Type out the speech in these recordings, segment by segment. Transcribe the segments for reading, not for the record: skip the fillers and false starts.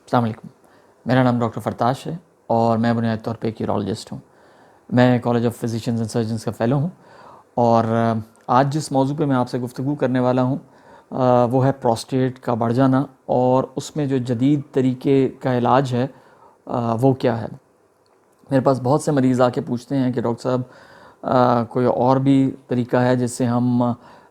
السلام علیکم، میرا نام ڈاکٹر فرتاش ہے اور میں بنیادی طور پہ ایک یورولوجسٹ ہوں۔ میں college of physicians and surgeons کا فیلو ہوں اور آج جس موضوع پہ میں آپ سے گفتگو کرنے والا ہوں وہ ہے پروسٹیٹ کا بڑھ جانا اور اس میں جو جدید طریقے کا علاج ہے وہ کیا ہے۔ میرے پاس بہت سے مریض آ کے پوچھتے ہیں کہ ڈاکٹر صاحب کوئی اور بھی طریقہ ہے جس سے ہم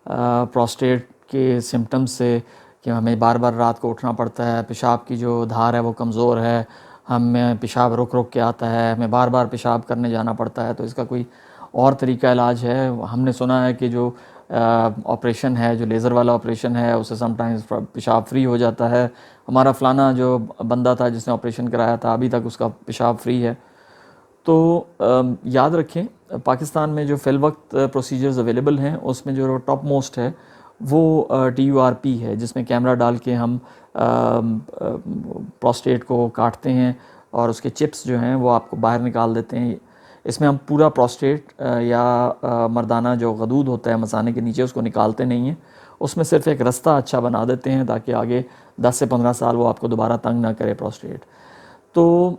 پروسٹیٹ کے سمٹمز سے، کہ ہمیں بار بار رات کو اٹھنا پڑتا ہے، پیشاب کی جو دھار ہے وہ کمزور ہے، ہمیں پیشاب رک رک کے آتا ہے، ہمیں بار بار پیشاب کرنے جانا پڑتا ہے، تو اس کا کوئی اور طریقہ علاج ہے۔ ہم نے سنا ہے کہ جو آپریشن ہے، جو لیزر والا آپریشن ہے، اس سے سم ٹائمز پیشاب فری ہو جاتا ہے۔ ہمارا فلانا جو بندہ تھا جس نے آپریشن کرایا تھا ابھی تک اس کا پیشاب فری ہے۔ تو یاد رکھیں، پاکستان میں جو فی الوقت پروسیجرز اویلیبل ہیں اس میں جو ٹاپ موسٹ ہے وہ TURP ہے، جس میں کیمرہ ڈال کے ہم پروسٹیٹ کو کاٹتے ہیں اور اس کے چپس جو ہیں وہ آپ کو باہر نکال دیتے ہیں۔ اس میں ہم پورا پروسٹیٹ یا مردانہ جو غدود ہوتا ہے مثانے کے نیچے اس کو نکالتے نہیں ہیں، اس میں صرف ایک رستہ اچھا بنا دیتے ہیں تاکہ آگے 10 سے 15 سال وہ آپ کو دوبارہ تنگ نہ کرے پروسٹیٹ۔ تو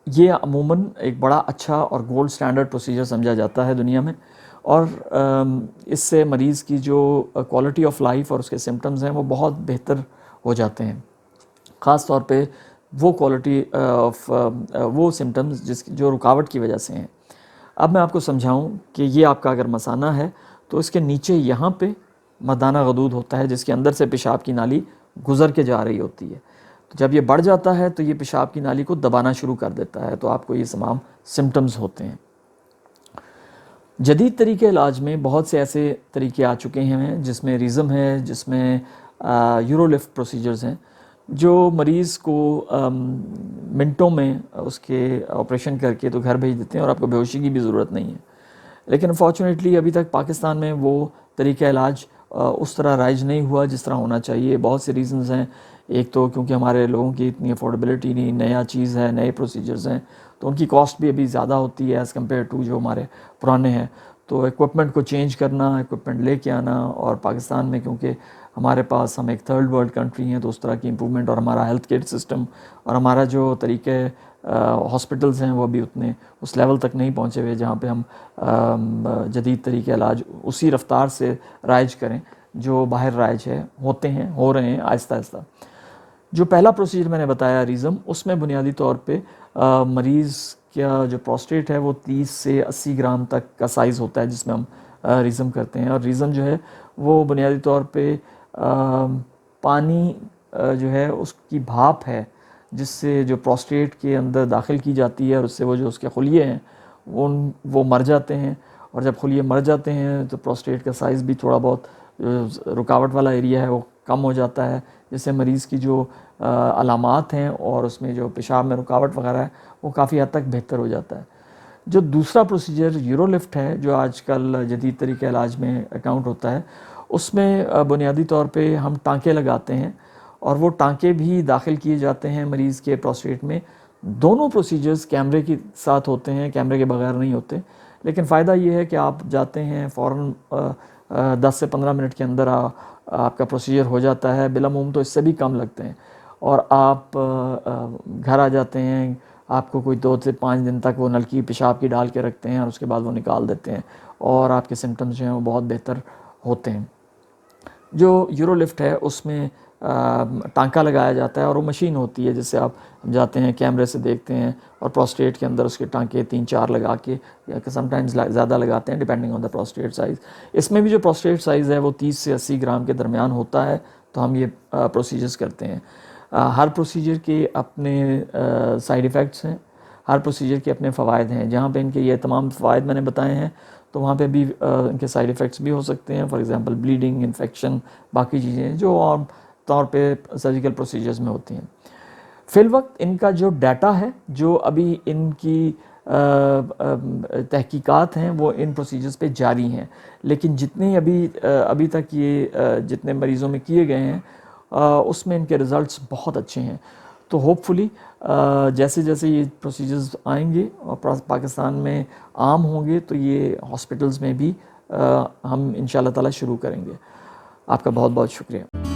یہ عموماً ایک بڑا اچھا اور گولڈ سٹینڈرڈ پروسیجر سمجھا جاتا ہے دنیا میں، اور اس سے مریض کی جو کوالٹی آف لائف اور اس کے سمٹمز ہیں وہ بہت بہتر ہو جاتے ہیں، خاص طور پہ وہ کوالٹی آف وہ سمٹمز جو رکاوٹ کی وجہ سے ہیں۔ اب میں آپ کو سمجھاؤں کہ یہ آپ کا اگر مثانہ ہے تو اس کے نیچے یہاں پہ مردانہ غدود ہوتا ہے جس کے اندر سے پیشاب کی نالی گزر کے جا رہی ہوتی ہے۔ تو جب یہ بڑھ جاتا ہے تو یہ پیشاب کی نالی کو دبانا شروع کر دیتا ہے، تو آپ کو یہ تمام سمٹمز ہوتے ہیں۔ جدید طریقے علاج میں بہت سے ایسے طریقے آ چکے ہیں جس میں ریزم ہے، جس میں یورولفٹ پروسیجرز ہیں، جو مریض کو منٹوں میں اس کے آپریشن کر کے تو گھر بھیج دیتے ہیں اور آپ کو بے ہوشی کی بھی ضرورت نہیں ہے۔ لیکن انفارچونیٹلی ابھی تک پاکستان میں وہ طریقہ علاج اس طرح رائج نہیں ہوا جس طرح ہونا چاہیے۔ بہت سے ریزنز ہیں، ایک تو کیونکہ ہمارے لوگوں کی اتنی افورڈیبلٹی نہیں، نیا چیز ہے، نئے پروسیجرز ہیں تو ان کی کاسٹ بھی ابھی زیادہ ہوتی ہے ایز کمپیئر ٹو جو ہمارے پرانے ہیں۔ تو ایکوپمنٹ کو چینج کرنا، ایکوپمنٹ لے کے آنا، اور پاکستان میں کیونکہ ہمارے پاس ہم ایک تھرڈ ورلڈ کنٹری ہیں تو اس طرح کی امپرومنٹ، اور ہمارا ہیلتھ کیئر سسٹم اور ہمارا جو طریقے ہاسپٹلز ہیں وہ بھی اتنے اس لیول تک نہیں پہنچے ہوئے جہاں پہ ہم جدید طریقے علاج اسی رفتار سے رائج کریں جو باہر رائج ہے، ہوتے ہیں، ہو رہے ہیں آہستہ آہستہ۔ جو پہلا پروسیجر میں نے بتایا ریزم، اس میں بنیادی طور پہ مریض کا جو پروسٹیٹ ہے وہ 30 سے 80 گرام تک کا سائز ہوتا ہے جس میں ہم ریزم کرتے ہیں، اور ریزم جو ہے وہ بنیادی طور پہ پانی جو ہے اس کی بھاپ ہے جس سے جو پروسٹیٹ کے اندر داخل کی جاتی ہے، اور اس سے وہ جو اس کے خلیے ہیں وہ مر جاتے ہیں، اور جب خلیے مر جاتے ہیں تو پروسٹیٹ کا سائز بھی تھوڑا بہت رکاوٹ والا ایریا ہے وہ کم ہو جاتا ہے، جس سے مریض کی جو علامات ہیں اور اس میں جو پیشاب میں رکاوٹ وغیرہ ہے وہ کافی حد تک بہتر ہو جاتا ہے۔ جو دوسرا پروسیجر یورولفٹ ہے جو آج کل جدید طریقہ علاج میں اکاؤنٹ ہوتا ہے، اس میں بنیادی طور پہ ہم ٹانکے لگاتے ہیں، اور وہ ٹانکے بھی داخل کیے جاتے ہیں مریض کے پروسٹیٹ میں۔ دونوں پروسیجرز کیمرے کے ساتھ ہوتے ہیں، کیمرے کے بغیر نہیں ہوتے، لیکن فائدہ یہ ہے کہ آپ جاتے ہیں فوراً 10 سے 15 منٹ کے اندر آپ کا پروسیجر ہو جاتا ہے، بالعموم تو اس سے بھی کم لگتے ہیں، اور آپ گھر آ جاتے ہیں۔ آپ کو کوئی 2 سے 5 دن تک وہ نلکی پیشاب کی ڈال کے رکھتے ہیں اور اس کے بعد وہ نکال دیتے ہیں، اور آپ کے سمٹمز جو ہیں وہ بہت بہتر ہوتے ہیں۔ جو یورولفٹ ہے اس میں ٹانکا لگایا جاتا ہے، اور وہ مشین ہوتی ہے جس سے آپ جاتے ہیں، کیمرے سے دیکھتے ہیں، اور پروسٹیٹ کے اندر اس کے ٹانکے 3-4 لگا کے، یا کہ سم ٹائمز زیادہ لگاتے ہیں depending on the prostate size. اس میں بھی جو پروسٹیٹ سائز ہے وہ 30 سے 80 گرام کے درمیان ہوتا ہے، تو ہم یہ پروسیجرز کرتے ہیں۔ ہر پروسیجر کے اپنے سائیڈ ایفیکٹس ہیں، ہر پروسیجر کے اپنے فوائد ہیں۔ جہاں پہ ان کے یہ تمام فوائد میں نے بتائے ہیں تو وہاں پہ بھی ان کے سائیڈ ایفیکٹس بھی ہو سکتے ہیں، فار ایگزامپل بلیڈنگ، انفیکشن، باقی چیزیں جو عام طور پہ سرجیکل پروسیجرز میں ہوتی ہیں۔ فی الوقت ان کا جو ڈیٹا ہے، جو ابھی ان کی تحقیقات ہیں وہ ان پروسیجرز پہ جاری ہیں، لیکن جتنے ابھی تک یہ جتنے مریضوں میں کیے گئے ہیں اس میں ان کے رزلٹس بہت اچھے ہیں۔ تو ہوپ فلی جیسے جیسے یہ پروسیجرز آئیں گے اور پاکستان میں عام ہوں گے تو یہ ہاسپٹلز میں بھی ہم انشاءاللہ تعالی شروع کریں گے۔ آپ کا بہت بہت شکریہ۔